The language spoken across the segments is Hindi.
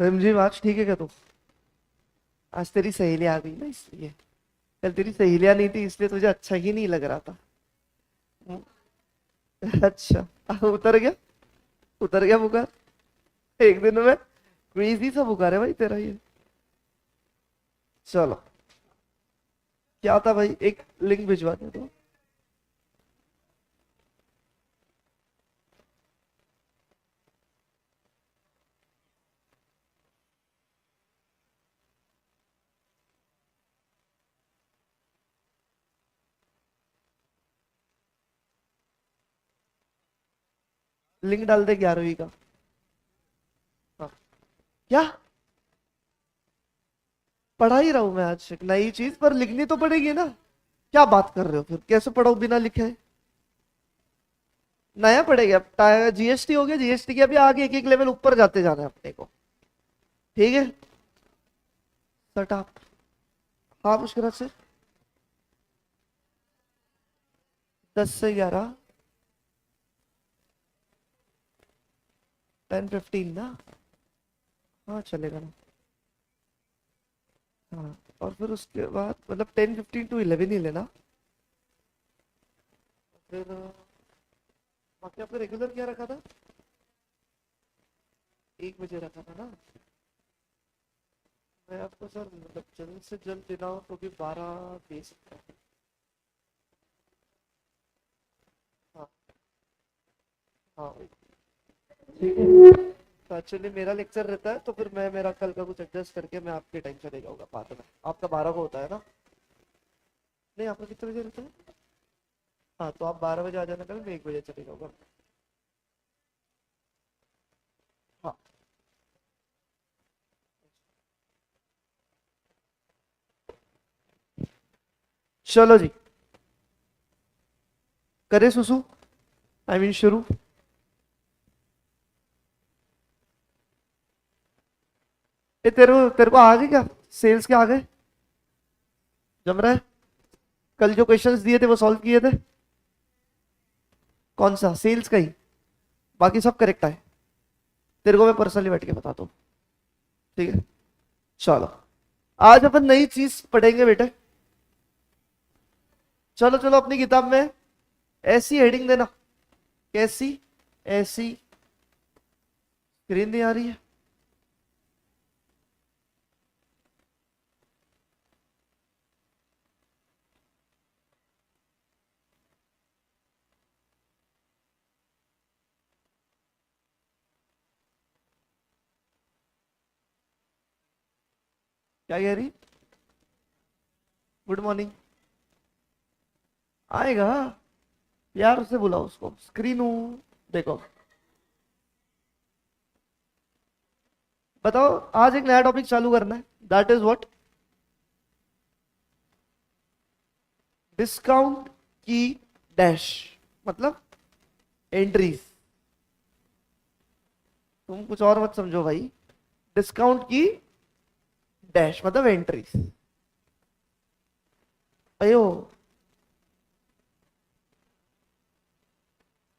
रिमझिम आज ठीक है क्या तू? आज तेरी सहेली आ गई ना इसलिए। कल तेरी सहेलियां नहीं थी इसलिए तुझे अच्छा ही नहीं लग रहा था। अच्छा। उतर गया। उतर गया बुखार। एक दिन में क्रेजी सा बुखार है भाई तेरा ये। चलो। क्या था भाई, एक लिंक भिजवा दे तो। लिंक डाल दे 11वीं का। हाँ। क्या? पढ़ा ही रहा हूं मैं आज एक नई चीज, पर लिखनी तो पड़ेगी ना। क्या बात कर रहे हो, फिर कैसे पढ़ाओ बिना लिखे? नया पड़ेगा अब। जीएसटी हो गया, जीएसटी के अभी आगे एक एक लेवल ऊपर जाते जाना है अपने को। ठीक है। सटा। हाँ मुश्किल से। 10 से 11। 10-15 ना। हाँ चलेगा ना। हाँ। और फिर उसके बाद मतलब 10-15 to 11 ही लेना। फिर बाकी आपने रेगुलर क्या रखा था? 1 बजे रखा था ना। मैं आपको सर मतलब जल्द से जल्द देना हो तो भी 12 दे सकता हूँ। हाँ। हाँ ठीक है। तो एक्चुअली मेरा लेक्चर रहता है तो फिर मैं मेरा कल का कुछ एडजस्ट करके मैं आपके टाइम चले जाऊंगा बाद में। आपका 12 को होता है ना? नहीं आपका कितने बजे रहता है? हाँ तो आप 12 बजे आ जाना, कल मैं 1 बजे चले जाऊंगा। हाँ। चलो जी। करे सुसु। आई मीन शुरू। ये तेरे को आ गए क्या? सेल्स के आ गए? जम रहा है? कल जो क्वेश्चंस दिए थे वो सॉल्व किए थे? कौन सा सेल्स का ही? बाकी सब करेक्ट है। तेरे को मैं पर्सनली बैठ के बताता हूँ। ठीक है। चलो। आज अपन नई चीज पढ़ेंगे बेटे। चलो चलो अपनी किताब में ऐसी हेडिंग देना। कैसी? ऐसी। स्क्रीन नहीं आ रही है? क्या कह रही? Good morning. आएगा। प्यार से बुलाओ उसको, स्क्रीन हूं। देखो। बताओ। आज एक नया टॉपिक चालू करना है। That is what? डिस्काउंट की डैश। मतलब एंट्रीज। तुम कुछ और मत समझो भाई। डिस्काउंट की डैश मतलब एंट्रीज। अयो।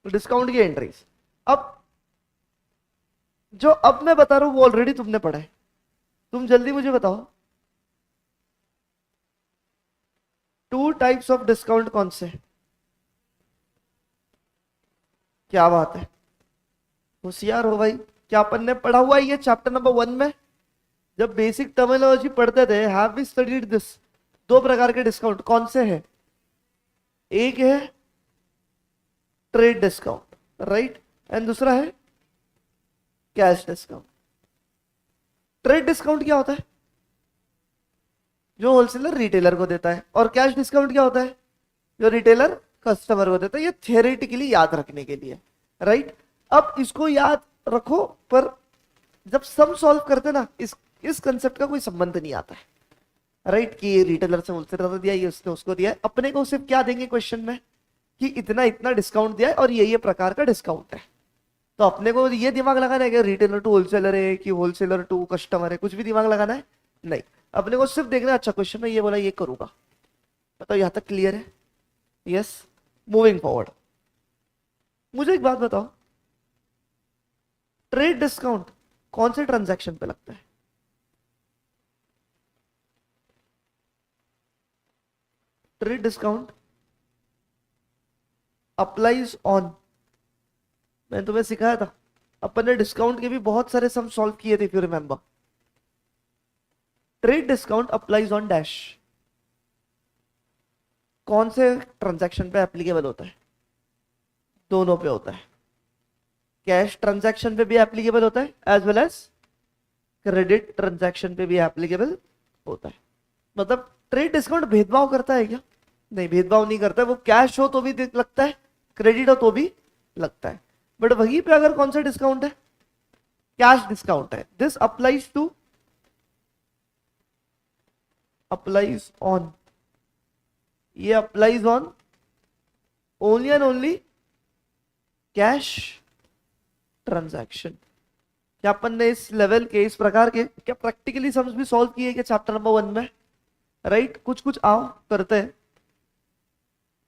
डिस्काउंट की एंट्रीज। अब जो अब मैं बता रहा हूं वो ऑलरेडी तुमने पढ़ा है। तुम जल्दी मुझे बताओ। टू टाइप्स ऑफ डिस्काउंट कौन से हैं? क्या बात है। होशियार हो भाई। क्या अपन ने पढ़ा हुआ है ये चैप्टर नंबर 1 में? जब बेसिक टर्मिनोलॉजी पढ़ते थे, हैव वी स्टडीड दिस? दो प्रकार के डिस्काउंट कौन से हैं? एक है ट्रेड डिस्काउंट, राइट, एंड दूसरा है कैश डिस्काउंट। ट्रेड डिस्काउंट क्या होता है? जो होलसेलर रिटेलर को देता है। और कैश डिस्काउंट क्या होता है? जो रिटेलर कस्टमर को देता है। ये थियोरेटिकली याद रखने के लिए, राइट। अब इसको याद रखो, पर जब सम सॉल्व करते ना इस कंसेप्ट का कोई संबंध नहीं आता है, राइट। कि ये रिटेलर से होलसेलर को दिया, ये उसने उसको दिया है। अपने को सिर्फ क्या देंगे क्वेश्चन में कि इतना इतना डिस्काउंट दिया है और ये प्रकार का डिस्काउंट है। तो अपने को ये दिमाग लगाना है कि रिटेलर टू होलसेलर है कि होलसेलर टू कस्टमर है, कुछ भी दिमाग लगाना है नहीं। अपने को सिर्फ देखना है, अच्छा क्वेश्चन में ये बोला, ये करूंगा। बताओ यहां तक क्लियर है? यस। Moving forward. मुझे एक बात बताओ। ट्रेड डिस्काउंट कौन से ट्रांजैक्शन पे लगता है? ट्रेड डिस्काउंट अप्लाइज ऑन, मैंने तुम्हें सिखाया था, अपन ने डिस्काउंट के भी बहुत सारे सम सॉल्व किए थे, if you remember. Trade discount applies on dash कौन से ट्रांजैक्शन पे एप्लीकेबल होता है? दोनों पे होता है। कैश ट्रांजैक्शन पे भी एप्लीकेबल होता है as well as credit transaction पे भी एप्लीकेबल होता है। मतलब ट्रेड डिस्काउंट भेदभाव करता है क्या? नहीं, भेदभाव नहीं करता है। वो कैश हो तो भी लगता है, क्रेडिट हो तो भी लगता है। बट वहीं पे अगर कौन सा डिस्काउंट है? कैश डिस्काउंट है। This applies to, applies on, ये applies on only and only cash transaction. क्या अपन ने इस लेवल के, इस प्रकार के क्या प्रैक्टिकली सम्स भी सॉल्व किए क्या चैप्टर नंबर 1 में? राइट, कुछ कुछ आओ करते हैं।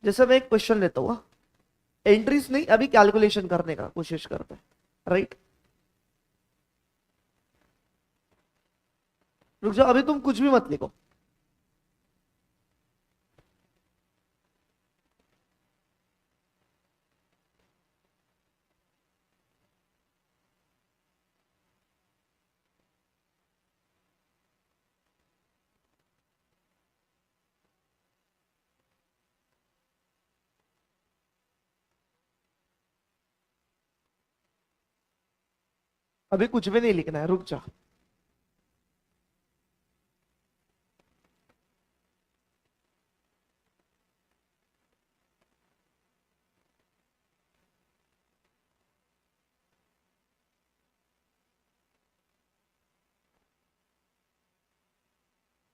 जैसे मैं एक क्वेश्चन लेता हूं, एंट्रीज नहीं, अभी कैलकुलेशन करने का कोशिश करते हैं। राइट, रुक जाओ, अभी तुम कुछ भी मत लिखो। अभी कुछ भी नहीं लिखना है, रुक जा।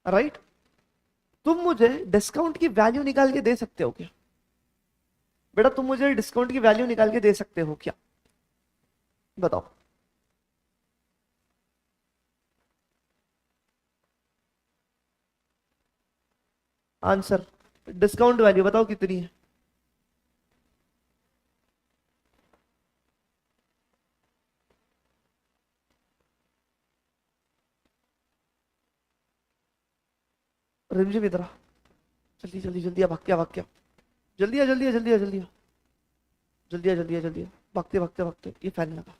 राइट, तुम मुझे डिस्काउंट की वैल्यू निकाल के दे सकते हो क्या? बेटा तुम मुझे डिस्काउंट की वैल्यू निकाल के दे सकते हो क्या? बताओ। आंसर, डिस्काउंट वैल्यू बताओ कितनी है? रिमझिम इधर आ, जल्दी जल्दी जल्दी आ, भाग क्या, भाग क्या, जल्दी आ जल्दी आ जल्दी आ जल्दी आ जल्दी आ जल्दी आ जल्दी आ, भागते भागते भागते, ये फैन लगा।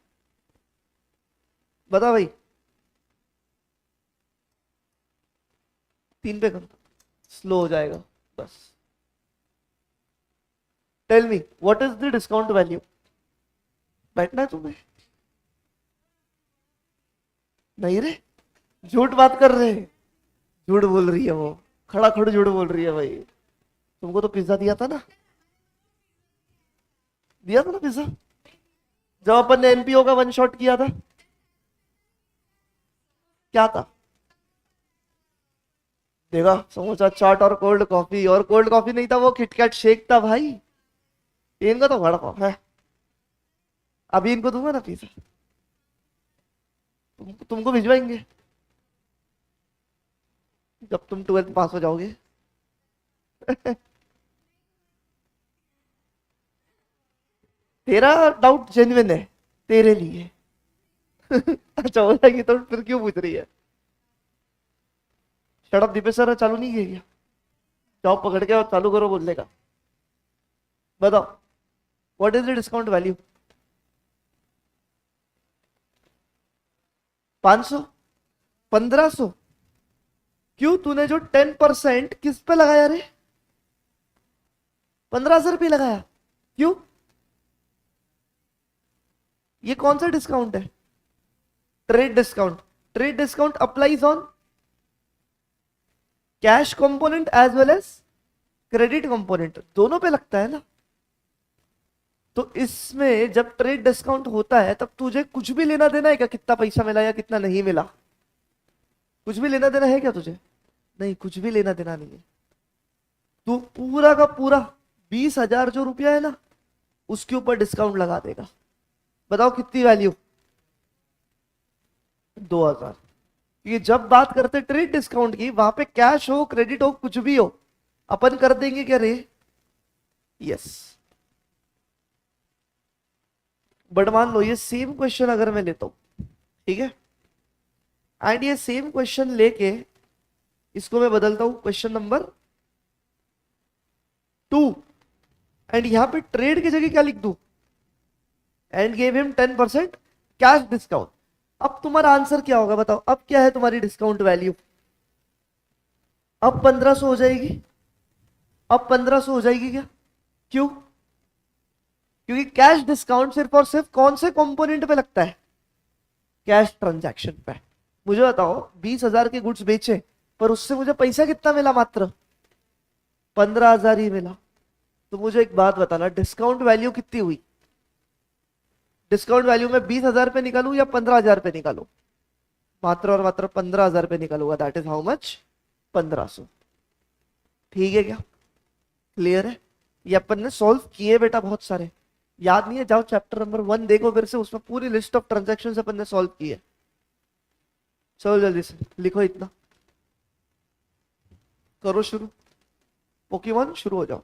बता भाई, 3 पे कर, स्लो हो जाएगा बस। Tell me what is the discount value? बैठना है तुम्हें? नहीं रे, झूठ बात कर रहे हैं, झूठ बोल रही है वो, खड़ा खड़ा झूठ बोल रही है भाई। तुमको तो पिज्जा दिया था ना, दिया था ना पिज्जा, जब अपन ने एनपीओ का 1 शॉट किया था। क्या था? देखा, समोसा चाट और कोल्ड कॉफी, और कोल्ड कॉफी नहीं था, वो किटकैट शेक था भाई। इनका तो बड़ा कॉफ है। अभी इनको दूंगा ना पिज्जा, तुमको भिजवाएंगे जब तुम 12th पास हो जाओगे। तेरा डाउट जेन्युइन है, तेरे लिए। अच्छा हो जाएगी तो फिर क्यों पूछ रही है? शराब दीपेश सर चालू नहीं किया क्या? जाओ पकड़ के और चालू करो बोलने का। बताओ what is the discount value? 500? 1500? क्यों, तूने जो 10% किस पे लगाया रे? 1500 रुपये लगाया, क्यों? ये कौन सा डिस्काउंट है? Trade discount. Trade discount applies on cash component as well as credit component, दोनों पे लगता है ना। तो इसमें जब ट्रेड डिस्काउंट होता है तब तुझे कुछ भी लेना देना है क्या? कितना पैसा मिला या कितना नहीं मिला, कुछ भी लेना देना है क्या तुझे? नहीं, कुछ भी लेना देना नहीं है। तू पूरा का पूरा 20,000 जो रुपया है ना, उसके ऊपर डिस्काउंट लगा देगा। बताओ कितनी वैल्यू? 2,000। ये जब बात करते ट्रेड डिस्काउंट की, वहां पे कैश हो क्रेडिट हो कुछ भी हो, अपन कर देंगे क्या रे? यस। बट मान लो ये सेम क्वेश्चन अगर मैं लेता हूं, ठीक है, एंड ये सेम क्वेश्चन लेके इसको मैं बदलता हूं क्वेश्चन नंबर 2, एंड यहां पे ट्रेड की जगह क्या लिख दूं, and gave him 10% cash discount. अब तुम्हारा आंसर क्या होगा बताओ, अब क्या है तुम्हारी डिस्काउंट वैल्यू, अब 1500 हो जाएगी, अब 1500 हो जाएगी क्या, क्यों, क्योंकि कैश डिस्काउंट सिर्फ और सिर्फ कौन से कंपोनेंट पे लगता है, कैश ट्रांजैक्शन पे। मुझे बताओ 20,000 के गुड्स बेचे पर उससे मुझे पैसा कितना मिला, मात्र 15,000 ही मिला। तो मुझे एक बात बताना, डिस्काउंट वैल्यू कितनी हुई, डिस्काउंट वैल्यू में 20,000 पे निकालू या 15,000 पे निकालू, मात्र और मात्र 15,000 पे निकालूंगा, दैट इज हाउ मच, 1500। ठीक है क्या, क्लियर है, ये अपन ने सॉल्व किए बेटा बहुत सारे, याद नहीं है, जाओ चैप्टर नंबर 1 देखो फिर से, उसमें पूरी लिस्ट ऑफ ट्रांजैक्शंस अपन ने सॉल्व की है। चलो जल्दी से लिखो, इतना करो शुरू, पोकेमॉन शुरू हो जाओ।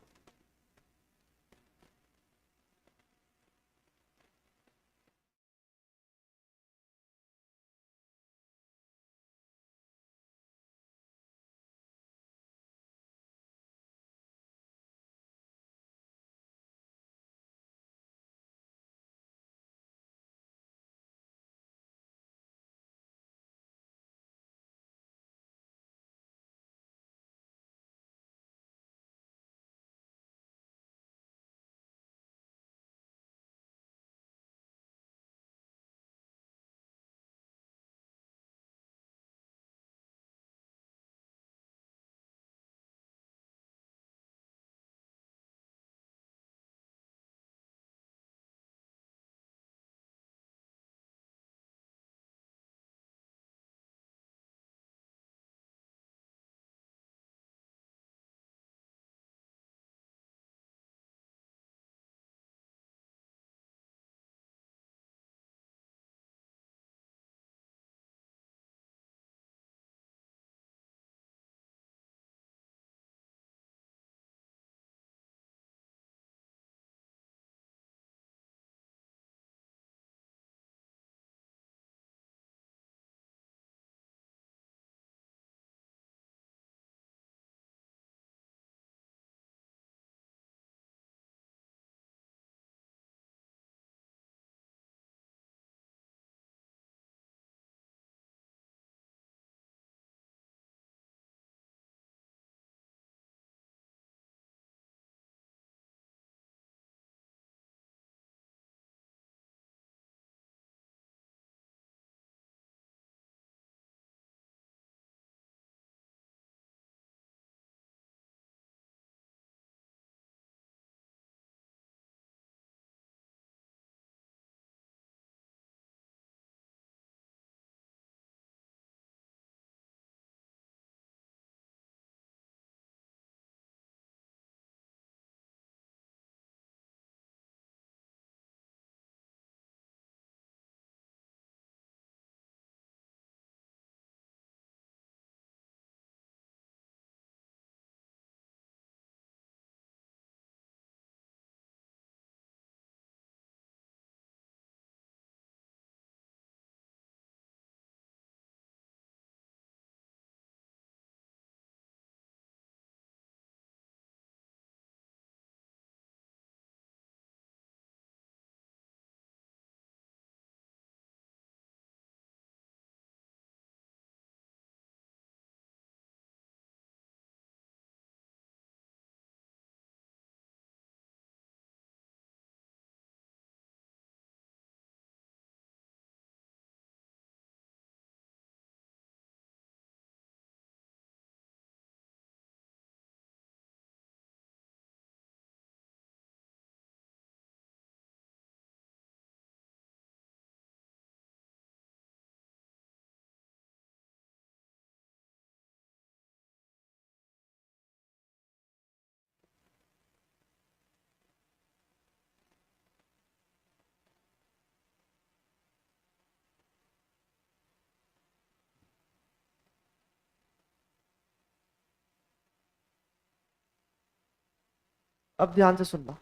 अब ध्यान से सुनना,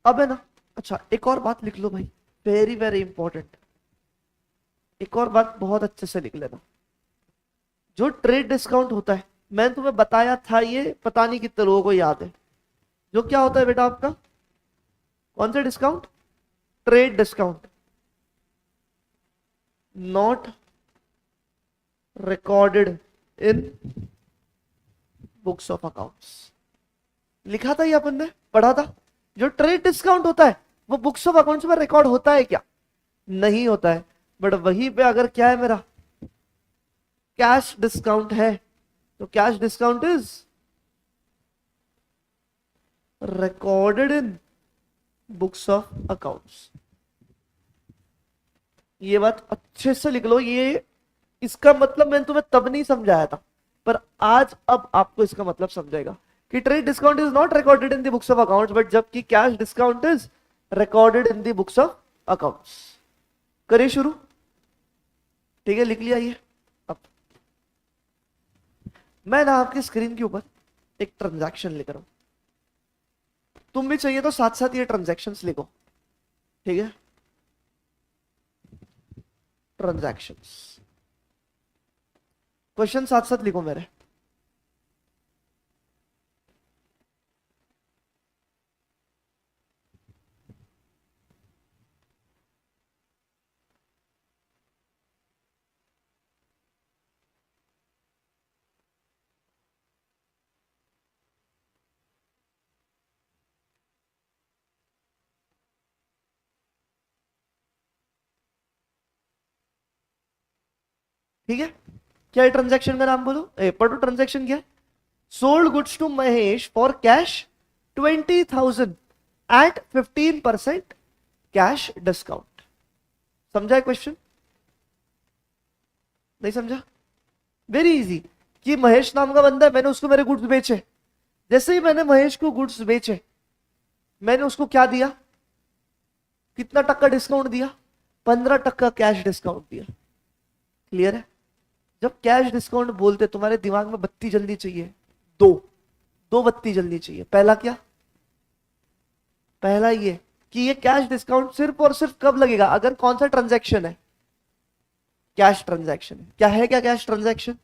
अब है ना, अच्छा एक और बात लिख लो भाई, वेरी वेरी इंपॉर्टेंट, एक और बात बहुत अच्छे से लिख लेना। जो ट्रेड डिस्काउंट होता है, मैंने तुम्हें बताया था, ये पता नहीं कितने लोगों को याद है। जो क्या होता है बेटा आपका, कौन सा discount, trade discount, not recorded in books of accounts. लिखा था ये अपन ने, पढ़ा था। जो ट्रेड डिस्काउंट होता है वो बुक्स ऑफ अकाउंट्स में रिकॉर्ड होता है क्या, नहीं होता है। बट वहीं पे अगर क्या है मेरा, कैश डिस्काउंट है, तो cash discount is recorded in books of accounts. ये बात अच्छे से लिख लो। ये इसका मतलब मैंने तुम्हें तब नहीं समझाया था, पर आज अब आपको इसका मतलब समझेगा कि trade discount is not recorded in the books of accounts, but जबकि cash discount is recorded in the books of accounts. करिए शुरू, ठीक है, लिख लिया ये। अब मैं ना आपकी स्क्रीन के ऊपर एक ट्रांजैक्शन लिख रहा हूं, तुम भी चाहिए तो साथ साथ ये ट्रांजैक्शंस लिखो, ठीक है। ट्रांजैक्शंस, क्वेश्चन साथ साथ लिखो मेरे। ठीक है, क्या है ट्रांजैक्शन का नाम बोलो, पढ़ो ट्रांजैक्शन क्या है। Sold goods to Mahesh for cash 20,000 at 15% cash discount. समझा है क्वेश्चन, नहीं समझा? वेरी इजी, कि महेश नाम का बंदा है, मैंने उसको मेरे गुड्स बेचे। जैसे ही मैंने महेश को गुड्स बेचे, मैंने उसको क्या दिया, कितना टक्का डिस्काउंट दिया, 15% कैश डिस्काउंट दिया। क्लियर है? जब कैश डिस्काउंट बोलते तुम्हारे दिमाग में बत्ती जल्दी चाहिए, दो बत्ती जल्दी चाहिए। पहला क्या, पहला ये कि ये कैश डिस्काउंट सिर्फ और सिर्फ कब लगेगा, अगर कौन सा ट्रांजैक्शन है, कैश ट्रांजैक्शन है। क्या है, क्या कैश ट्रांजैक्शन,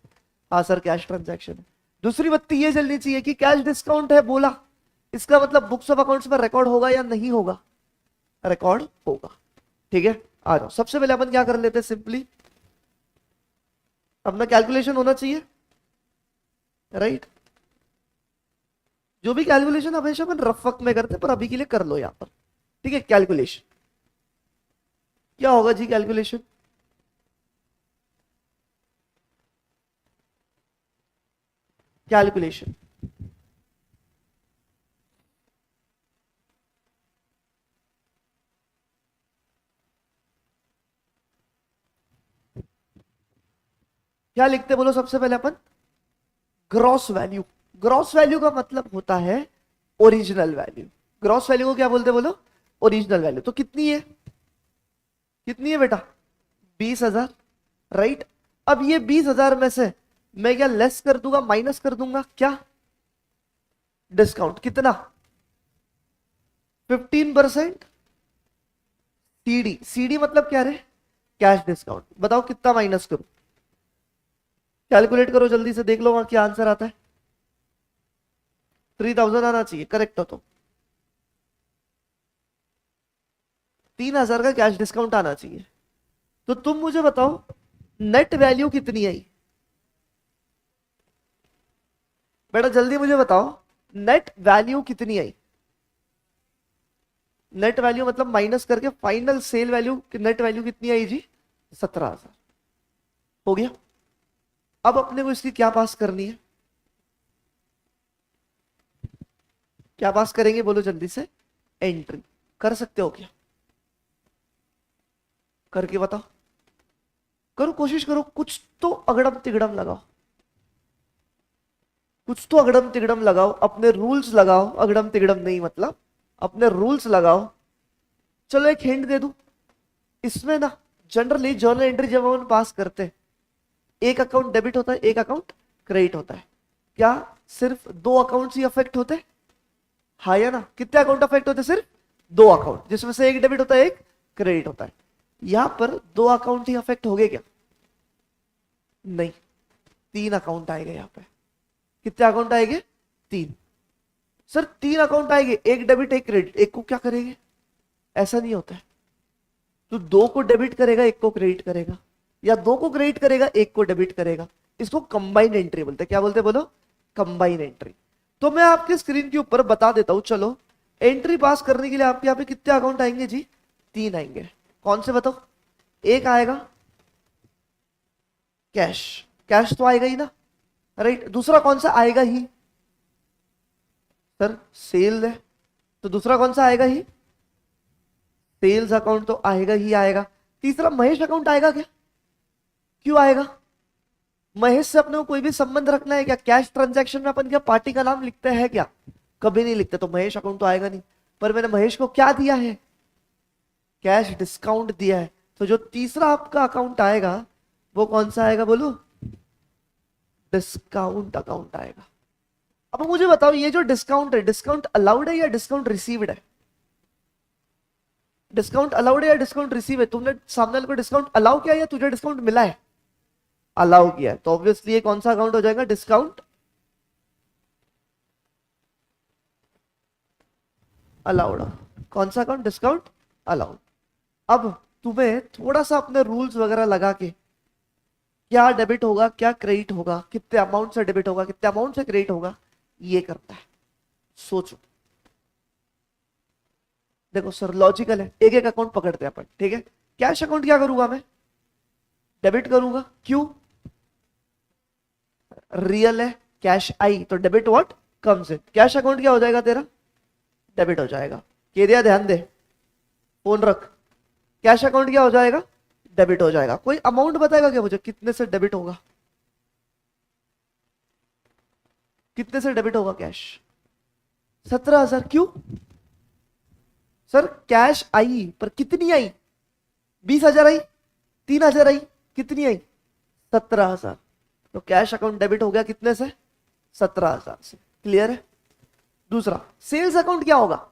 हाँ सर कैश ट्रांजैक्शन है। दूसरी बत्ती ये जल्दी चाहिए कि कैश डिस्काउंट है बोला, इसका मतलब बुक्स ऑफ अकाउंट्स में रिकॉर्ड होगा या नहीं होगा, रिकॉर्ड होगा। ठीक है, आ जाओ। सबसे पहले अपन क्या कर लेते हैं, सिंपली अपना कैलकुलेशन होना चाहिए, राइट। जो भी कैलकुलेशन हमेशा अपन रफ वक्त में करते हैं, पर अभी के लिए कर लो यहां पर, ठीक है। कैलकुलेशन क्या होगा जी, कैलकुलेशन कैलकुलेशन क्या लिखते बोलो सबसे पहले अपन, ग्रॉस वैल्यू। ग्रॉस वैल्यू का मतलब होता है ओरिजिनल वैल्यू। ग्रॉस वैल्यू को क्या बोलते बोलो, ओरिजिनल वैल्यू। तो कितनी है, कितनी है बेटा, 20,000, राइट। अब ये 20,000 में से मैं क्या लेस कर दूंगा, माइनस कर दूंगा, क्या डिस्काउंट, कितना 15%। सीडी, सीडी मतलब क्या रहे, कैश डिस्काउंट। बताओ कितना माइनस करूं, कैलकुलेट करो जल्दी से, देख लो वहां क्या आंसर आता है। 3,000 आना चाहिए, करेक्ट हो तो 3,000 का कैश डिस्काउंट आना चाहिए। तो तुम मुझे बताओ नेट वैल्यू कितनी आई, बेटा जल्दी मुझे बताओ नेट वैल्यू कितनी आई। नेट वैल्यू मतलब माइनस करके final sale value, net value कितनी आई जी, 17,000। हो गया। अब अपने को इसकी क्या पास करनी है, क्या पास करेंगे बोलो जल्दी से, एंट्री। कर सकते हो क्या, करके बताओ, करो कोशिश करो, कुछ तो अगड़म तिगड़म लगाओ, कुछ तो अगड़म तिगड़म लगाओ, अपने रूल्स लगाओ। अगड़म तिगड़म नहीं मतलब अपने रूल्स लगाओ। चलो एक हिंट दे दूं, इसमें ना जनरली जर्नल एंट्री जब हम पास करते हैं, एक अकाउंट डेबिट होता है, एक अकाउंट क्रेडिट होता है। क्या सिर्फ 2 अकाउंट ही अफेक्ट होते हैं, हाँ या ना? कितने अकाउंट अफेक्ट होते हैं, सिर्फ 2 अकाउंट, जिसमें से एक डेबिट होता है, एक क्रेडिट होता है। यहां पर 2 अकाउंट ही अफेक्ट हो गए क्या, नहीं। 3 अकाउंट आएंगे यहाँ पे। कितने अकाउंट आएंगे? 3। सर 3 अकाउंट आएंगे, एक डेबिट एक क्रेडिट, एक को क्या करेंगे? ऐसा नहीं होता है। तो 2 को डेबिट करेगा, एक को क्रेडिट करेगा, या 2 को क्रेडिट करेगा, एक को डेबिट करेगा। इसको कंबाइंड एंट्री बोलते हैं। क्या बोलते हैं? बोलो, कंबाइंड एंट्री। तो मैं आपके स्क्रीन के ऊपर बता देता हूं। चलो, एंट्री पास करने के लिए आपके यहाँ पे कितने अकाउंट आएंगे जी? 3 आएंगे। कौन से बताओ? एक आएगा कैश, कैश तो आएगा ही ना, राइट। दूसरा कौन सा आएगा ही? सर सेल है, तो दूसरा कौन सा आएगा ही? सेल्स अकाउंट तो आएगा ही आएगा। तीसरा महेश अकाउंट आएगा क्या? क्यों आएगा? महेश से अपने को कोई भी संबंध रखना है क्या? कैश ट्रांजैक्शन में अपन क्या पार्टी का नाम लिखते हैं क्या? कभी नहीं लिखते, तो महेश अकाउंट तो आएगा नहीं। पर मैंने महेश को क्या दिया है? कैश डिस्काउंट दिया है। तो जो तीसरा आपका अकाउंट आएगा वो कौन सा आएगा? बोलो, डिस्काउंट अकाउंट आएगा। अब मुझे बताओ, ये जो डिस्काउंट है, डिस्काउंट अलाउड है या डिस्काउंट रिसीव्ड है? डिस्काउंट अलाउड है या डिस्काउंट रिसीव है? तुमने सामने वाले को डिस्काउंट अलाउ किया या तुझे डिस्काउंट मिला है? अलाउ किया है, तो ऑब्वियसली ये कौन सा अकाउंट हो जाएगा? Discount allowed. कौन सा अकाउंट? Discount allowed. अब तुम्हें थोड़ा सा अपने रूल्स वगैरह लगा के क्या डेबिट होगा, क्या क्रेडिट होगा, कितने अमाउंट से डेबिट होगा, कितने अमाउंट से क्रेडिट होगा, ये करता है। सोचो, देखो सर लॉजिकल है, एक एक अकाउंट पकड़ते हैं अपन, ठीक है। कैश अकाउंट क्या करूंगा मैं? डेबिट करूंगा। क्यों? रियल है, कैश आई, तो debit what comes in. Cash account क्या हो जाएगा तेरा? डेबिट हो जाएगा। के दिया? ध्यान दे, फोन रख। कैश अकाउंट क्या हो जाएगा? डेबिट हो जाएगा। कोई अमाउंट बताएगा क्या मुझे, कितने से डेबिट होगा? कितने से डेबिट होगा कैश? 17,000। क्यों? सर कैश आई, पर कितनी आई? 20,000 आई, 3,000 आई, कितनी आई? 17,000। तो कैश अकाउंट डेबिट हो गया कितने से? 17,000 से। क्लियर है? दूसरा, सेल्स अकाउंट क्या होगा?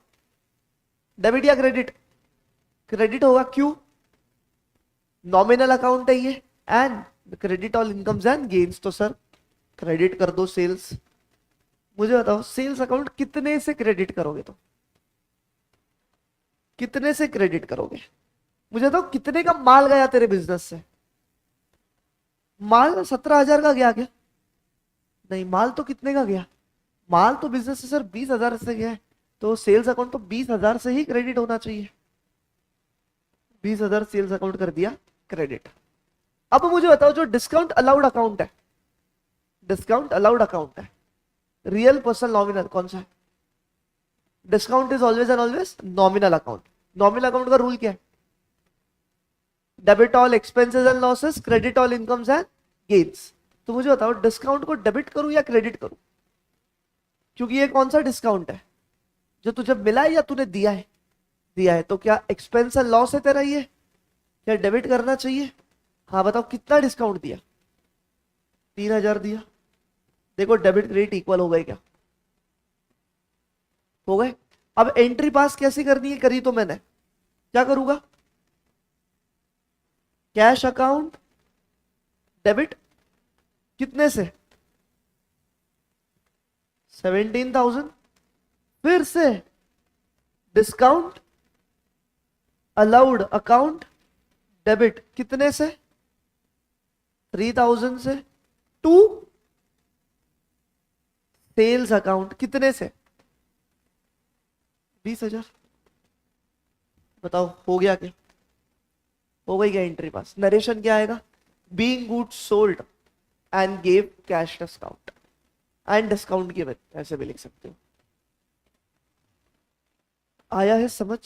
डेबिट या क्रेडिट? क्रेडिट होगा। क्यों? नॉमिनल अकाउंट है ये, and credit all incomes and gains, तो सर क्रेडिट कर दो सेल्स। मुझे बताओ, सेल्स अकाउंट कितने से क्रेडिट करोगे? तो कितने से क्रेडिट करोगे? मुझे बताओ, कितने का माल गया तेरे बिजनेस से? माल 17,000 का गया क्या? नहीं, माल तो कितने का गया? माल तो बिजनेस से सर 20,000 से गया है, तो सेल्स अकाउंट तो 20,000 से ही क्रेडिट होना चाहिए। 20,000 सेल्स अकाउंट कर दिया क्रेडिट। अब मुझे बताओ, जो डिस्काउंट अलाउड अकाउंट है, डिस्काउंट अलाउड अकाउंट है, रियल पर्सन नॉमिनल, कौन सा है? Discount is always and always nominal account. Nominal account का रूल क्या है? Debit all expenses and losses, credit all incomes and gains. तो मुझे बताओ, डिस्काउंट को डेबिट करूं या क्रेडिट करूं? क्योंकि ये कौन सा डिस्काउंट है? जो तुझे मिला है या तूने दिया है? दिया है, तो क्या एक्सपेंस एंड लॉस है तेरा ये? क्या डेबिट करना चाहिए? हाँ बताओ, कितना डिस्काउंट दिया? 3,000 दिया। देखो डेबिट क्रेडिट इक्वल हो गए क्या? हो गए। अब एंट्री पास कैसे करनी है? करी तो मैंने, क्या करूंगा? कैश अकाउंट डेबिट कितने से? 17,000। फिर से डिस्काउंट अलाउड अकाउंट डेबिट कितने से? 3,000 से। टू सेल्स अकाउंट कितने से? 20,000। बताओ हो गया क्या? हो गई क्या एंट्री पास? नरेशन क्या आएगा? Being goods sold and gave cash discount, and discount given, ऐसे भी लिख सकते हो। आया है समझ?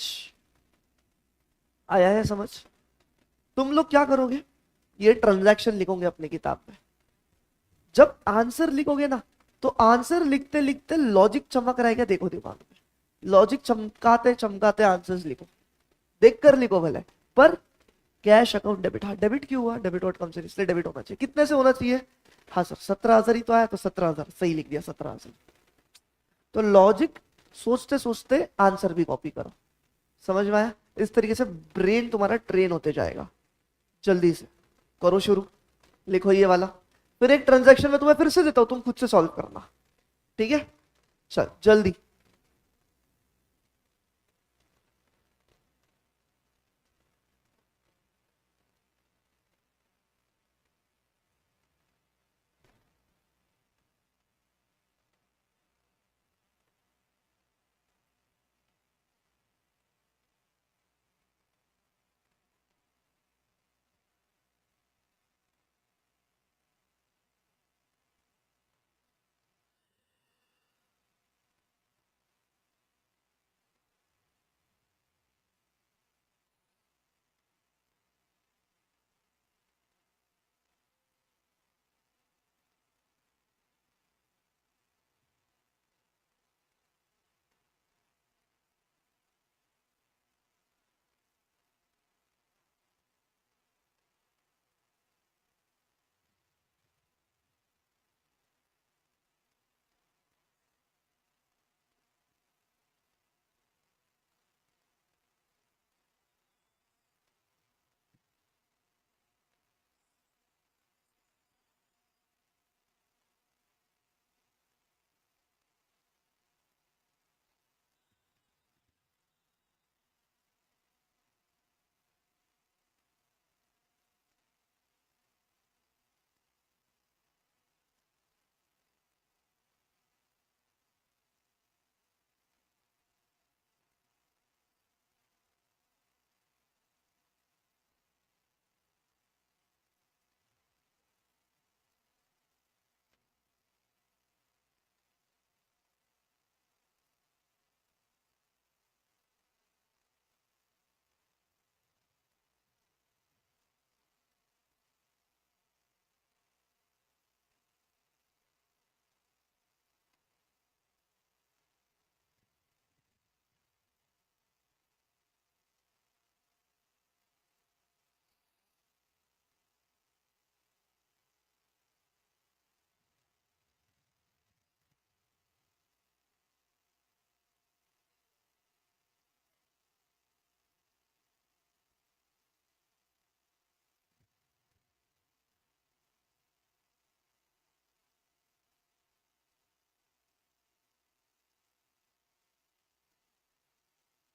आया है समझ? तुम लोग क्या करोगे? ये ट्रांजैक्शन लिखोगे अपनी किताब में। जब आंसर लिखोगे ना, तो आंसर लिखते लिखते लॉजिक चमक रहेगा, देखो दिमाग में। लॉजिक चमकाते चमकाते आंसर्स लिखो, देखकर लिखो भले, पर कैश अकाउंट डेबिट। हाँ डेबिट क्यों हुआ? डेबिट व्हाट कम्स इन, इसलिए डेबिट होना चाहिए। कितने से होना चाहिए? हाँ सर 17,000 ही तो आया, तो 17,000 सही लिख दिया, 17,000। तो लॉजिक सोचते सोचते आंसर भी कॉपी करो। समझ में आया? इस तरीके से ब्रेन तुम्हारा ट्रेन होते जाएगा। जल्दी से करो शुरू, लिखो ये वाला। फिर एक ट्रांजैक्शन में तुम्हें फिर से देता हूं, तुम खुद से सॉल्व करना, ठीक है? चल जल्दी।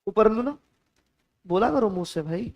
ऊपर लू ना, बोला करो मुंह से भाई।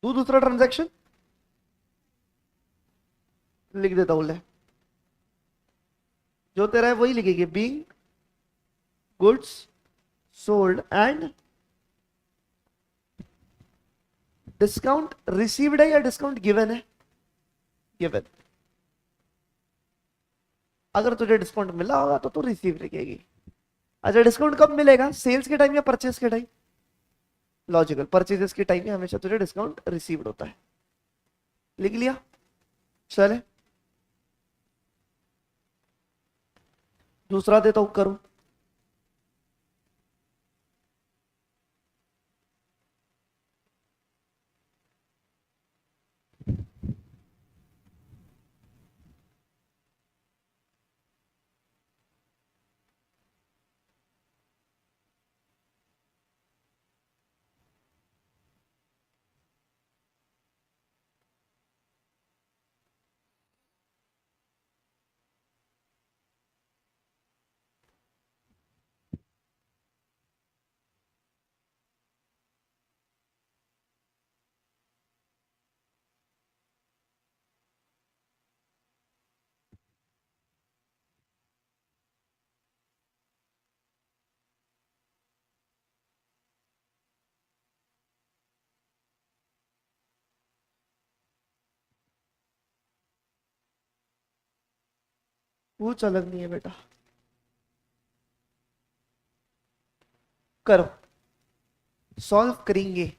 तू दूसरा ट्रांजैक्शन लिख देता हूं ले, जो तेरा है वही लिखेगी, being goods sold and discount received है या डिस्काउंट गिवन है? गिवन। अगर तुझे डिस्काउंट मिला होगा तो तू रिसीव लिखेगी। अच्छा, डिस्काउंट कब मिलेगा, सेल्स के टाइम या परचेस के टाइम? लॉजिकल, परचेजेस के टाइम में हमेशा तुझे डिस्काउंट रिसीव्ड होता है। लिख लिया? चले दूसरा देता हूं, करूं। कुछ अलग नहीं है बेटा, करो, सॉल्व करेंगे।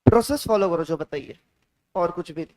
प्रोसेस फॉलो करो जो बताइए, और कुछ भी नहीं।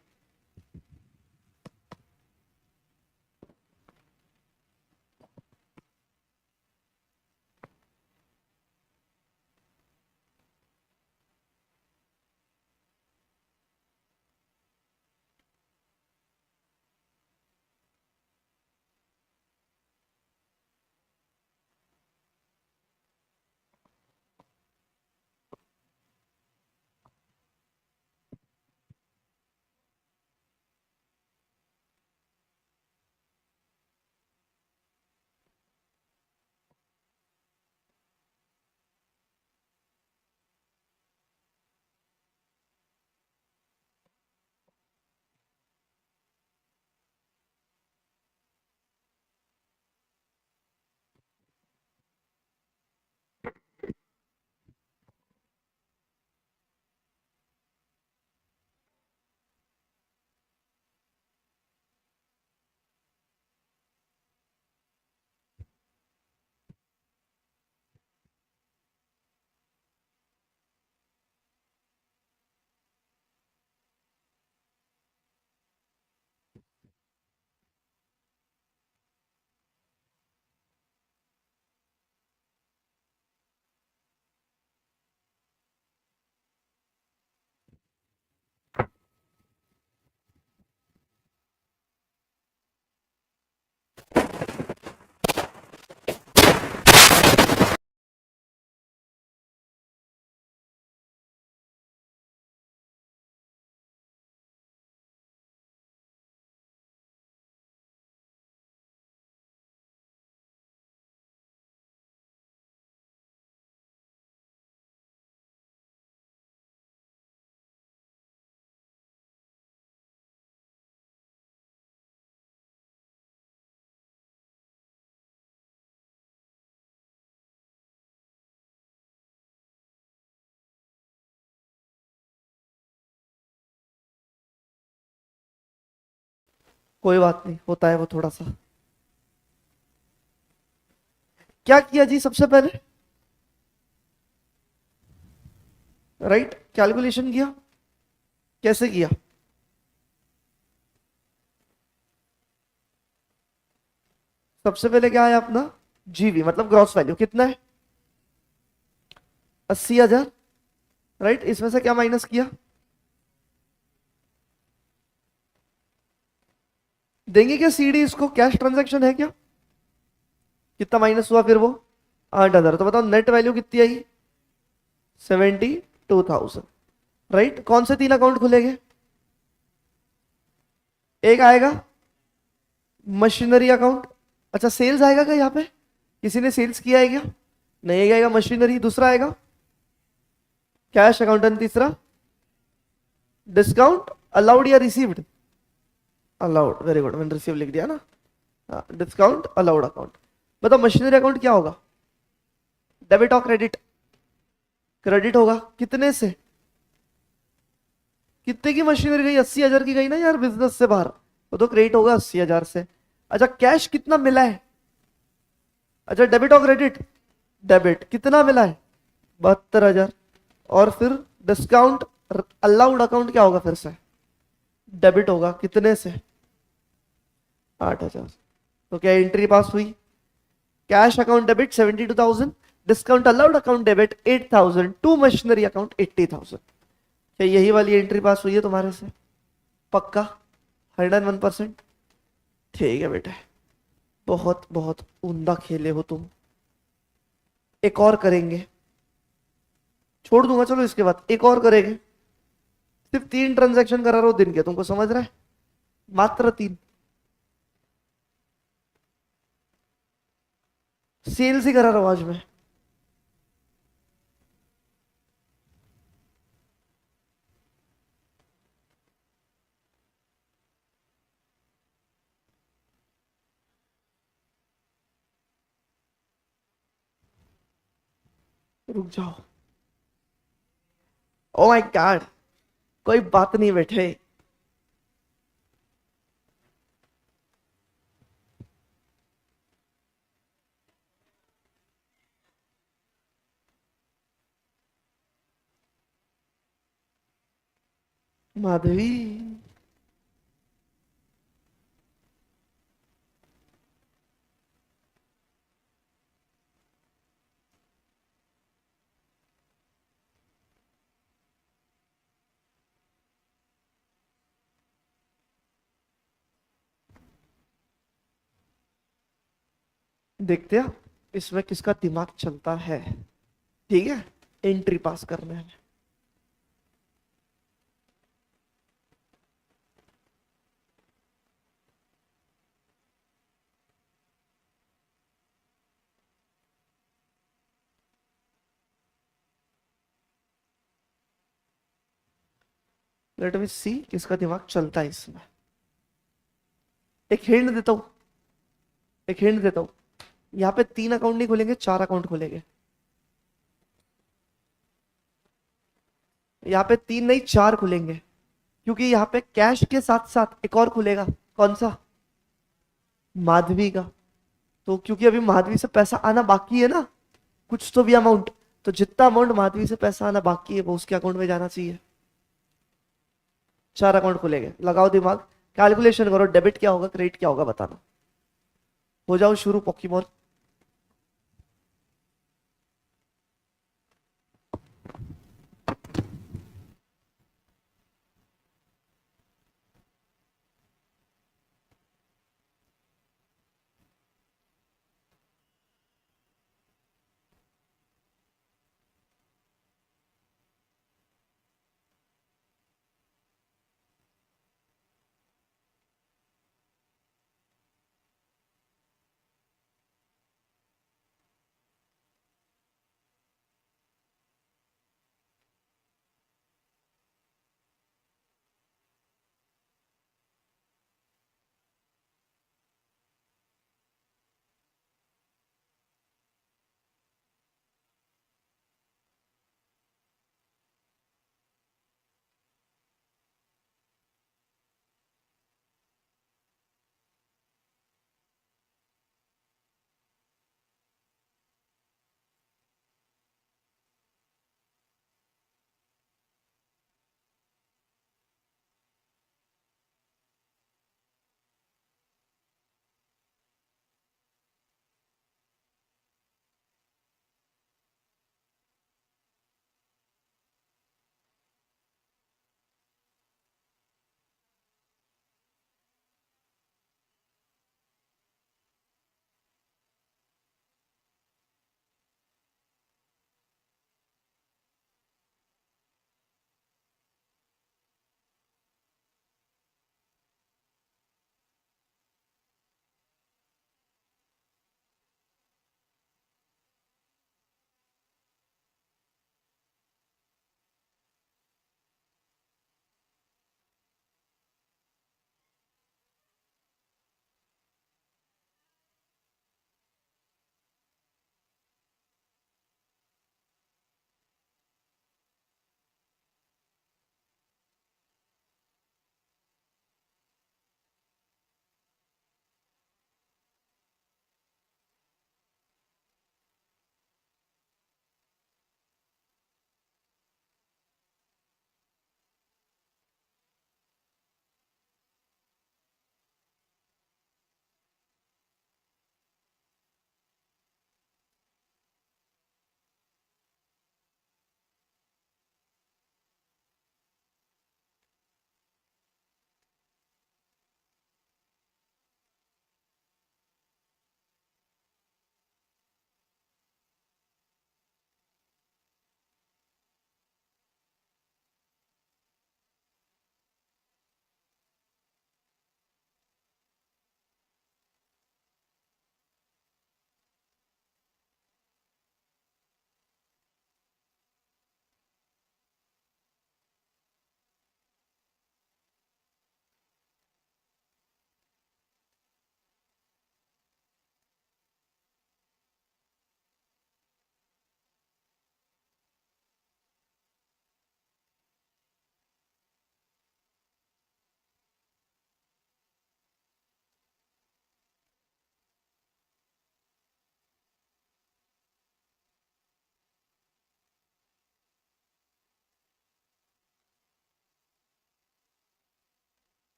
कोई बात नहीं, होता है वो थोड़ा सा। क्या किया जी सबसे पहले? राइट, कैलकुलेशन किया। कैसे किया? सबसे पहले क्या है अपना जीवी, मतलब ग्रॉस वैल्यू कितना है? 80,000। राइट, इसमें से क्या माइनस किया? देंगे क्या सीडी इसको? कैश ट्रांजैक्शन है क्या? कितना माइनस हुआ फिर वो? 8,000। तो बताओ नेट वैल्यू कितनी आई? 72,000। राइट, कौन से 3 अकाउंट खुलेंगे? एक आएगा मशीनरी अकाउंट। अच्छा, सेल्स आएगा क्या यहाँ पे? किसी ने सेल्स किया है क्या? नहीं आएगा मशीनरी। दूसरा आएगा कैश अकाउंट, एंड तीसरा डिस्काउंट अलाउड या रिसीव्ड? अलाउड, वेरी गुड, मैंने रिसीव लिख दिया ना। हाँ, डिस्काउंट अलाउड अकाउंट। बताओ मशीनरी अकाउंट क्या होगा? डेबिट और क्रेडिट? क्रेडिट होगा कितने से? कितने की मशीनरी गई? 80,000 की गई ना यार, बिजनेस से बाहर, वो तो क्रेडिट होगा 80,000 से। अच्छा, कैश कितना मिला है? अच्छा, डेबिट और क्रेडिट? डेबिट कितना मिला है? 72,000। और फिर डिस्काउंट अलाउड अकाउंट क्या होगा? फिर से डेबिट होगा कितने से? 8,000। तो क्या एंट्री पास हुई? Cash account debit 72,000, discount allowed account debit 8,000, to machinery account 80,000। क्या यही वाली एंट्री पास हुई है तुम्हारे से? पक्का? 101%? ठीक है बेटे, बहुत बहुत उम्दा खेले हो तुम। एक और करेंगे। छोड़ दूंगा, चलो इसके बाद एक और करेंगे। सिर्फ 3 ट्रांजैक्शन करा रहा हूं दिन के, तुमको समझ रहा है, मात्र 3 सेल्स ही करा रहा हूं आज मैं। रुक जाओ। ओ माय गॉड, कोई बात नहीं बैठे। माधवी, देखते हैं इसमें किसका दिमाग चलता है। ठीक है, एंट्री पास करना है। लेट मी सी किसका दिमाग चलता है इसमें। एक हिंट देता हूं, एक हिंट देता हूं। यहाँ पे 3 अकाउंट नहीं खुलेंगे, 4 अकाउंट खुलेंगे। यहाँ पे 3 नहीं 4 खुलेंगे, क्योंकि यहाँ पे कैश के साथ साथ एक और खुलेगा। कौन सा? माधवी का। तो क्योंकि अभी माधवी से पैसा आना बाकी है ना, कुछ तो भी अमाउंट, तो जितना अमाउंट माधवी से पैसा आना बाकी है वो उसके अकाउंट में जाना चाहिए। 4 अकाउंट खुलेंगे, लगाओ दिमाग, कैलकुलेशन करो, डेबिट क्या होगा क्रेडिट क्या होगा बताना। हो जाओ शुरू पोकेमॉन।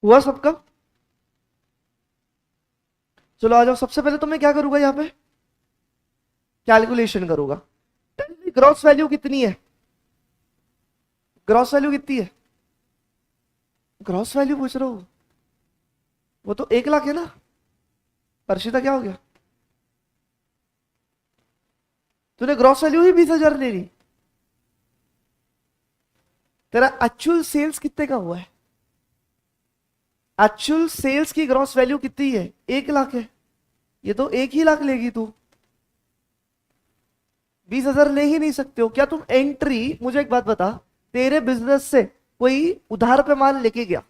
हुआ सबका? चलो आ जाओ, सबसे पहले तो मैं क्या करूंगा, यहां पे कैलकुलेशन करूंगा। ग्रॉस वैल्यू कितनी है? ग्रॉस वैल्यू कितनी है? ग्रॉस वैल्यू पूछ रहा हूं, वो तो 1 लाख है ना। परशिता क्या हो गया? तूने ग्रॉस वैल्यू ही 20,000 ले ली। तेरा एक्चुअल सेल्स कितने का हुआ है? एक्चुअल सेल्स की ग्रॉस वैल्यू कितनी है? 1 लाख है। ये तो 1 ही लाख लेगी तू, 20,000 ले ही नहीं सकते हो क्या तुम? एंट्री, मुझे एक बात बता, तेरे बिजनेस से कोई उधार पे माल लेके गया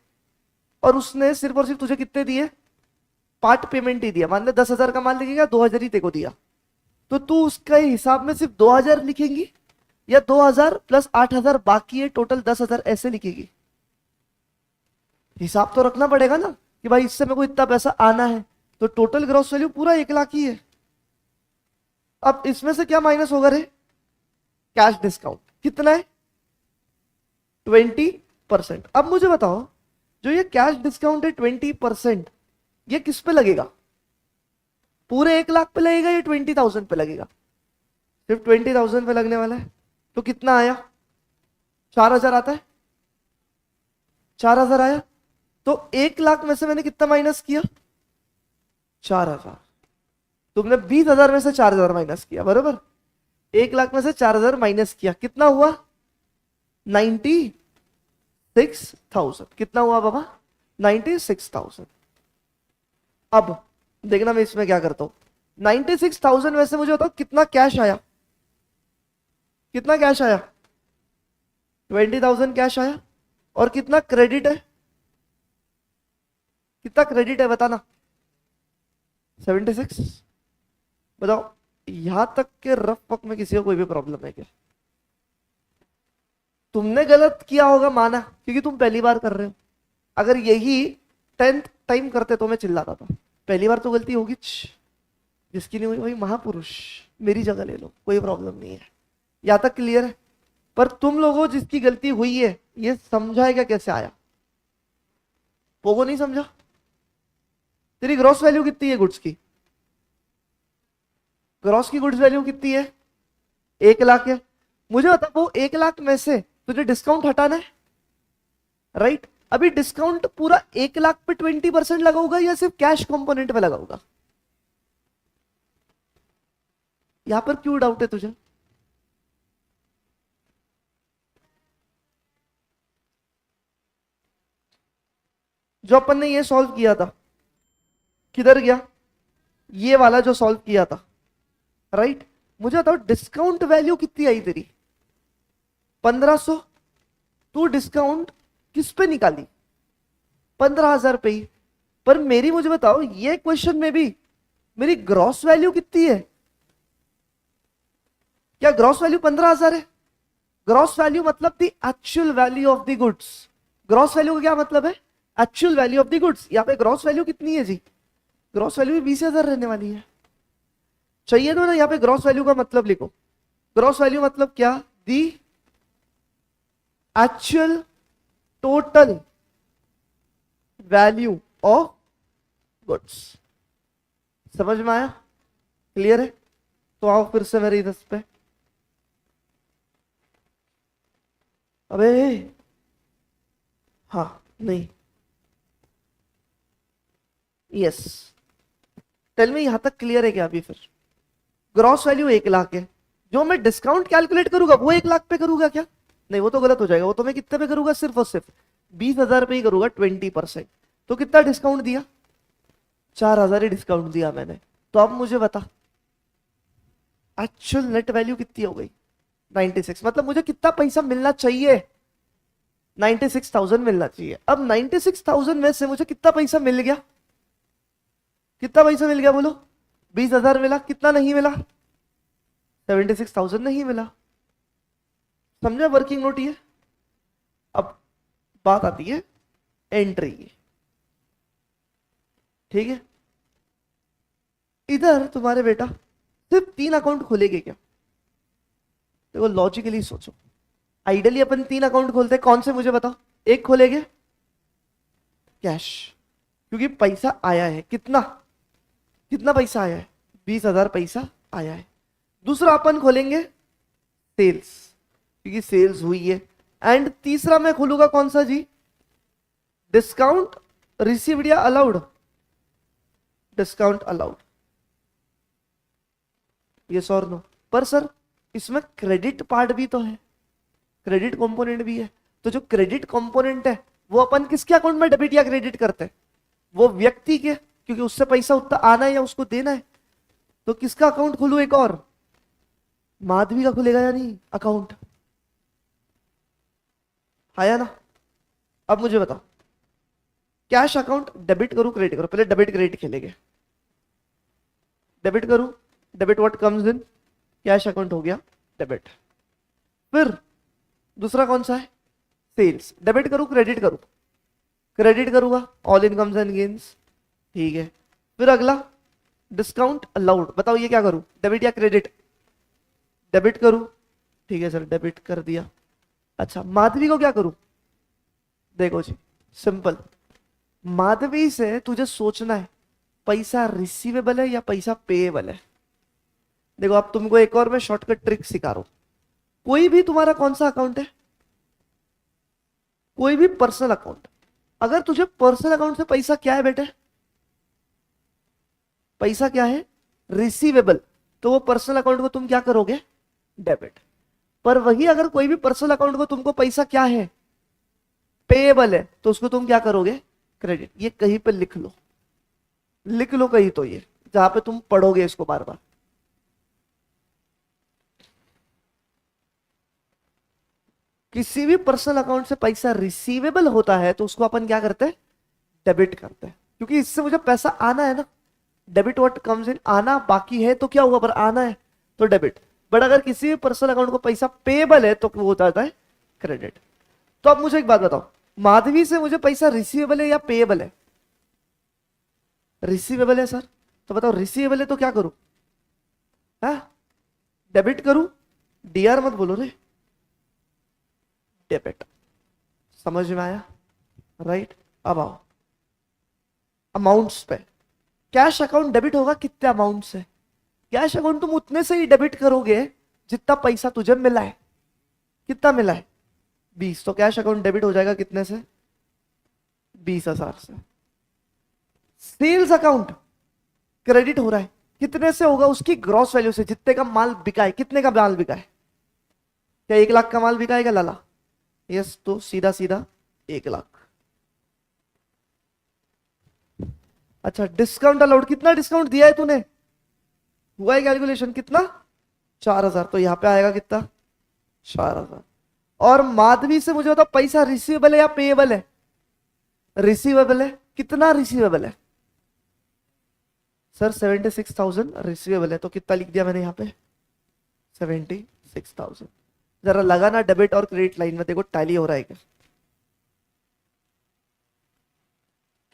और उसने सिर्फ और सिर्फ तुझे कितने दिए? पार्ट पेमेंट ही दिया। मान ले 10,000 का माल लेके गया, 2,000 ही तेरे को दिया, तो तू उसका हिसाब में सिर्फ 2,000 लिखेंगी या 2,000 प्लस 8,000 बाकी है, टोटल 10,000 ऐसे लिखेगी? हिसाब तो रखना पड़ेगा ना कि भाई इससे मेरे को इतना पैसा आना है, तो टोटल ग्रॉस वैल्यू पूरा 1 लाख ही है। अब इसमें से क्या माइनस होगा रे? कैश डिस्काउंट कितना है? 20%। अब मुझे बताओ, जो ये कैश डिस्काउंट है 20%, ये किस पे लगेगा? पूरे 1 लाख पे लगेगा या 20,000 पे लगेगा? सिर्फ 20,000 पे लगने वाला है। तो कितना आया? 4,000 आता है। 4,000 आया, तो 1 लाख में से मैंने कितना माइनस किया? 4,000। तुमने 20,000 में से 4,000 माइनस किया, बरोबर? 1 लाख में से 4,000 माइनस किया, कितना हुआ? 96,000। कितना हुआ बाबा? 96,000। अब देखना मैं इसमें क्या करता हूं। 96,000 में से मुझे बताओ कितना कैश आया? कितना कैश आया? 20,000 कैश आया। और कितना क्रेडिट है? कितना क्रेडिट है बताना? 76। बताओ, यहां तक के रफ वक्त में किसी को कोई भी प्रॉब्लम है क्या? तुमने गलत किया होगा माना, क्योंकि तुम पहली बार कर रहे हो। अगर यही 10th टाइम करते तो मैं चिल्लाता था। पहली बार तो गलती होगी, जिसकी नहीं हुई वही महापुरुष, मेरी जगह ले लो, कोई प्रॉब्लम नहीं है। यहां तक क्लियर है? पर तुम लोगों जिसकी गलती हुई है, ये समझाएगा कैसे आया? पोगो नहीं समझा? तेरी ग्रॉस वैल्यू कितनी है गुड्स की? ग्रॉस की गुड्स वैल्यू कितनी है? 1 लाख है। मुझे बता, वो 1 लाख में से तुझे डिस्काउंट हटाना है, राइट? अभी डिस्काउंट पूरा 1 लाख पे 20% लगाऊंगा या सिर्फ कैश कंपोनेंट पे लगाऊंगा? यहां पर क्यों डाउट है तुझे? जो अपन ने ये सॉल्व किया था, किधर गया? ये वाला जो सॉल्व किया था, राइट? मुझे बताओ डिस्काउंट वैल्यू कितनी आई तेरी? 1,500। तू डिस्काउंट किस पे निकाली? 15,000 पे ही। पर मेरी, मुझे बताओ, ये क्वेश्चन में भी मेरी ग्रॉस वैल्यू कितनी है? क्या ग्रॉस वैल्यू 15,000 है? ग्रॉस वैल्यू मतलब the actual value of the goods. Gross value का क्या मतलब है? Actual value of the goods. यहां पे ग्रॉस वैल्यू कितनी है जी? ग्रॉस वैल्यू भी 20,000 रहने वाली है। चाहिए तो ना यहां पे ग्रॉस वैल्यू का मतलब लिखो। ग्रॉस वैल्यू मतलब क्या? The actual total value of goods. समझ में आया? क्लियर है? तो आओ फिर से मेरे इधर पे। अबे हाँ, नहीं, यस, टेल मी, यहां तक क्लियर है क्या? अभी फिर ग्रॉस वैल्यू 1 लाख है, जो मैं डिस्काउंट कैलकुलेट करूंगा वो 1 लाख पे करूंगा क्या? नहीं, वो तो गलत हो जाएगा। वो तो मैं कितने पे करूंगा? सिर्फ और सिर्फ 20,000 पे ही करूंगा, 20%। तो कितना डिस्काउंट दिया? 4,000 ही डिस्काउंट दिया मैंने। तो अब मुझे बता, एक्चुअल नेट वैल्यू कितनी हो गई? 96। मतलब मुझे कितना पैसा मिलना चाहिए? 96,000 मिलना चाहिए। अब 96,000 में से मुझे कितना पैसा मिल गया? कितना पैसा मिल गया बोलो? 20,000 मिला। कितना नहीं मिला? 76,000 नहीं मिला। समझे वर्किंग नोट ये? अब बात आती है एंट्री की, ठीक है? इधर तुम्हारे बेटा सिर्फ 3 अकाउंट खोलेगे क्या? देखो लॉजिकली सोचो, आइडियली अपन 3 अकाउंट खोलते हैं। कौन से मुझे बताओ? एक खोलेगे, कैश, क्योंकि पैसा आया है। कितना कितना पैसा आया है? 20,000 पैसा आया है। दूसरा अपन खोलेंगे सेल्स, क्योंकि सेल्स हुई है। एंड तीसरा मैं खोलूंगा कौन सा जी? डिस्काउंट रिसीव्ड या अलाउड? डिस्काउंट अलाउड, यस और नो। पर सर इसमें क्रेडिट पार्ट भी तो है, क्रेडिट कंपोनेंट भी है। तो जो क्रेडिट कंपोनेंट है वो अपन किसके अकाउंट में डेबिट या क्रेडिट करते हैं? वो व्यक्ति के, क्योंकि उससे पैसा उतना आना है या उसको देना है। तो किसका अकाउंट खोलू? एक और माधवी का खुलेगा या नहीं अकाउंट? आया ना? अब मुझे बताओ, कैश अकाउंट डेबिट करूं क्रेडिट करूं? पहले डेबिट क्रेडिट खेलेंगे। डेबिट करूं, debit what comes in, cash account हो गया डेबिट। फिर दूसरा कौन सा है? सेल्स। डेबिट करूं क्रेडिट करूं? क्रेडिट करूंगा, ऑल इनकम्स एंड गेन्स, ठीक है। फिर अगला डिस्काउंट अलाउड, बताओ ये क्या करूं, डेबिट या क्रेडिट? डेबिट करूं, ठीक है सर डेबिट कर दिया। अच्छा माधवी को क्या करूं? देखो जी सिंपल, माधवी से तुझे सोचना है पैसा रिसीवेबल है या पैसा पेएबल है। देखो अब तुमको एक और मैं शॉर्टकट ट्रिक सिखा रहा हूं। कोई भी तुम्हारा कौन सा अकाउंट है, कोई भी पर्सनल अकाउंट, अगर तुझे पर्सनल अकाउंट से पैसा क्या है बेटे? पैसा क्या है? रिसीवेबल। तो वो पर्सनल अकाउंट को तुम क्या करोगे? डेबिट। पर वही अगर कोई भी पर्सनल अकाउंट को तुमको पैसा क्या है? पेएबल है, तो उसको तुम क्या करोगे? क्रेडिट। ये कहीं पे लिख लो, लिख लो कहीं तो, ये जहां पे तुम पढ़ोगे इसको बार बार। किसी भी पर्सनल अकाउंट से पैसा रिसीवेबल होता है तो उसको अपन क्या करते हैं? डेबिट करते हैं, क्योंकि इससे मुझे पैसा आना है ना। डेबिट व्हाट कम्स इन, आना बाकी है तो क्या हुआ, पर आना है तो डेबिट। बट अगर किसी भी पर्सनल अकाउंट को पैसा पेएबल है तो वो हो जाता है क्रेडिट। तो अब मुझे एक बात बताओ, माधवी से मुझे पैसा रिसीवेबल है या पेएबल है? रिसीवेबल है सर। तो बताओ रिसीवेबल है तो क्या करूं? डेबिट करूं? डीआर मत बोलो रे, डेबिट। समझ में आया? राइट। अब आओ अमाउंट्स पे। कैश अकाउंट डेबिट होगा कितने अमाउंट से? कैश अकाउंट तुम उतने से ही डेबिट करोगे जितना पैसा तुझे मिला है। कितना मिला है? 20। तो कैश अकाउंट डेबिट हो जाएगा कितने से? 20,000 से। सेल्स अकाउंट क्रेडिट हो रहा है कितने से होगा? उसकी ग्रॉस वैल्यू से, जितने का माल बिका है। कितने का माल बिका है? क्या 1 लाख का माल बिका है क्या लाला? यस, तो सीधा सीधा 1 लाख। अच्छा डिस्काउंट अलाउड, कितना डिस्काउंट दिया है तूने? हुआ है कैलकुलेशन कितना? 4,000। तो यहां पे आएगा कितना? 4,000। और माधवी से मुझे बताओ पैसा रिसीवेबल है या पेएबल है? रिसीवेबल है। कितना रिसीवेबल है सर? 76,000 रिसीवेबल है। तो कितना लिख दिया मैंने यहाँ पे? 76,000। जरा लगा ना डेबिट और क्रेडिट लाइन में, देखो टैली हो रहा है क्या?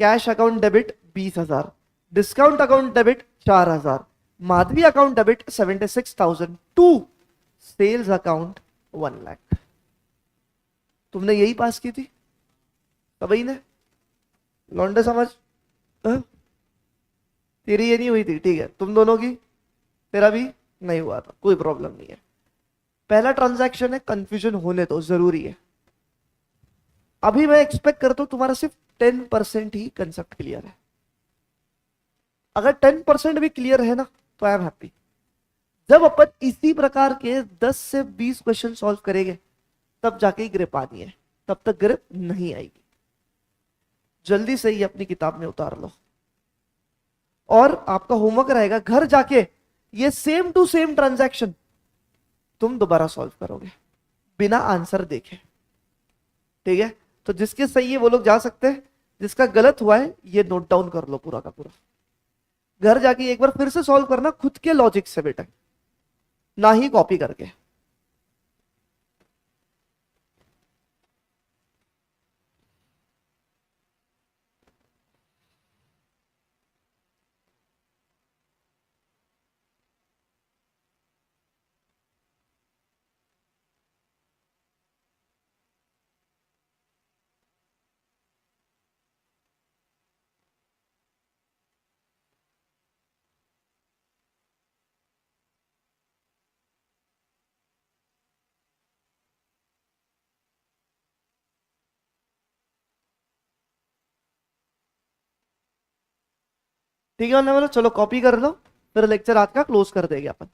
Cash account debit 20,000, discount account debit 4,000, Madhavi account debit 76,000 to sales account 1 lakh. तुमने यही पास की थी तभी ने? लौंडे समझ? तेरी ये नहीं हुई थी, ठीक है, तुम दोनों की, तेरा भी नहीं हुआ था, कोई प्रॉब्लम नहीं है। पहला ट्रांजैक्शन है, कंफ्यूजन होने तो जरूरी है। अभी मैं एक्सपेक्ट करता हूं तुम्हारा सिर्फ 10% ही कंसेप्ट क्लियर है। अगर 10% भी क्लियर है ना तो आई एम हैप्पी। जब अपन इसी प्रकार के 10 से 20 क्वेश्चन सॉल्व करेंगे तब जाके ही ग्रिप आनी है, तब तक ग्रिप नहीं आएगी। जल्दी से ही अपनी किताब में उतार लो और आपका होमवर्क रहेगा घर जाके ये सेम टू सेम ट्रांजैक्शन तुम दोबारा सॉल्व करोगे बिना आंसर देखे, ठीक है? तो जिसके सही है वो लोग जा सकते हैं, जिसका गलत हुआ है ये नोट डाउन कर लो पूरा का पूरा। घर जाके एक बार फिर से सॉल्व करना खुद के लॉजिक से बेटा, ना ही कॉपी करके। ठीक है, बोलो चलो कॉपी कर लो, फिर लेक्चर आज का क्लोज कर देंगे अपन।